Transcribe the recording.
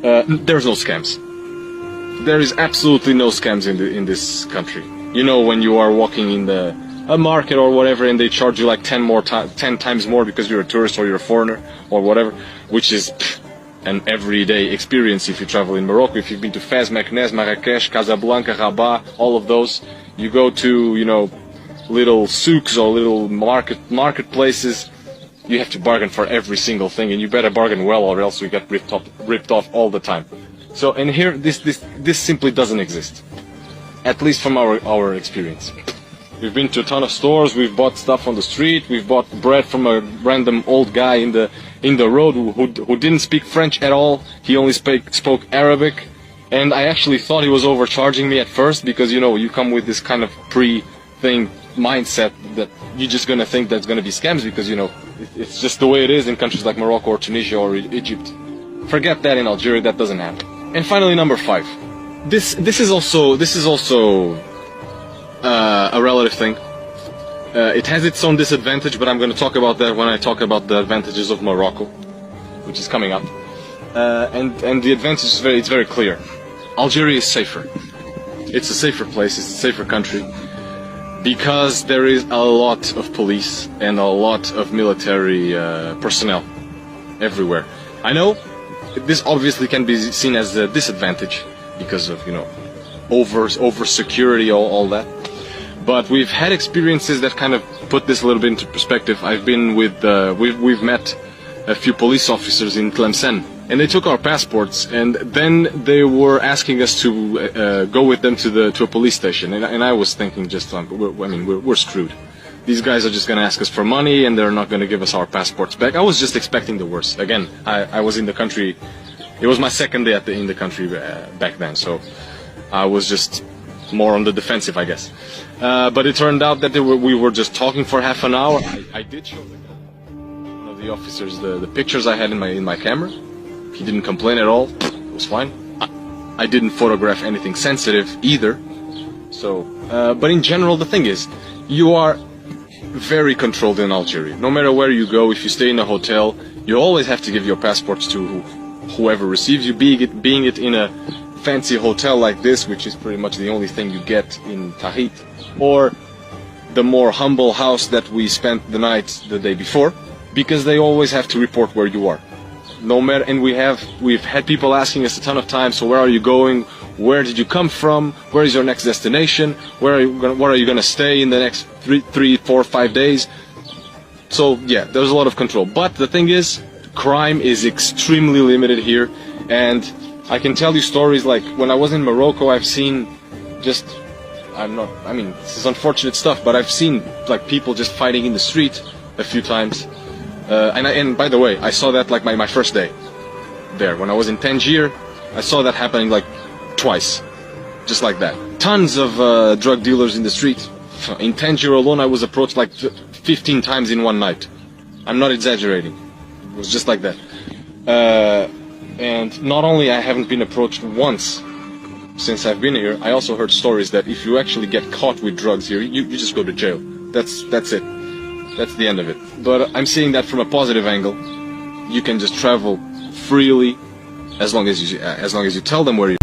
There's no scams. There is absolutely no scams in this country. You know, when you are walking in a market or whatever, and they charge you like 10 times more because you're a tourist or you're a foreigner or whatever, which is an everyday experience if you travel in Morocco. If you've been to Fez, Meknes, Marrakesh, Casablanca, Rabat, all of those, you go to, you know, little souks or little marketplaces, you have to bargain for every single thing, and you better bargain well or else you get ripped off all the time. So, and here, this simply doesn't exist, at least from our experience. We've been to a ton of stores, we've bought stuff on the street, we've bought bread from a random old guy in the road who didn't speak French at all. He only spoke Arabic, and I actually thought he was overcharging me at first, because, you know, you come with this kind of pre-thing mindset that you're just gonna think that's gonna be scams, because, you know, it's just the way it is in countries like Morocco or Tunisia or Egypt. Forget that in Algeria, that doesn't happen. And finally, number 5. This is also a relative thing. It has its own disadvantage, but I'm going to talk about that when I talk about the advantages of Morocco, which is coming up. And the advantage is it's very clear. Algeria is safer. It's a safer place. It's a safer country, because there is a lot of police and a lot of military personnel everywhere. I know this obviously can be seen as a disadvantage because of, you know, over security, all that. But we've had experiences that kind of put this a little bit into perspective. I've been with we've met a few police officers in Tlemcen, and they took our passports, and then they were asking us to go with them to a police station, and I was thinking, just we're screwed. These guys are just going to ask us for money, and they're not going to give us our passports back. I was just expecting the worst. Again, I was in the country. It was my second day in the country back then, so I was just more on the defensive, I guess. But it turned out that we were just talking for half an hour. I did show one of the officers the pictures I had in my camera. He didn't complain at all. It was fine. I didn't photograph anything sensitive either. So, but in general, the thing is, you are very controlled in Algeria. No matter where you go, if you stay in a hotel, you always have to give your passports to whoever receives you, being it in a fancy hotel like this, which is pretty much the only thing you get in Tahit, or the more humble house that we spent the night the day before, because they always have to report where you are. No matter, and we've had people asking us a ton of times, so where are you going? Where did you come from? Where is your next destination? Where are you gonna stay in the next 3, 4, 5 days? So yeah, there's a lot of control. But the thing is, crime is extremely limited here, and I can tell you stories like when I was in Morocco, I've seen this is unfortunate stuff, but I've seen like people just fighting in the street a few times. And by the way, I saw that like my first day there. When I was in Tangier, I saw that happening like twice, just like that. Tons of drug dealers in the street. In Tangier alone, I was approached like 15 times in one night. I'm not exaggerating. It was just like that. And not only I haven't been approached once since I've been here, I also heard stories that if you actually get caught with drugs here, you just go to jail. That's it. That's the end of it. But I'm seeing that from a positive angle. You can just travel freely as long as you tell them where you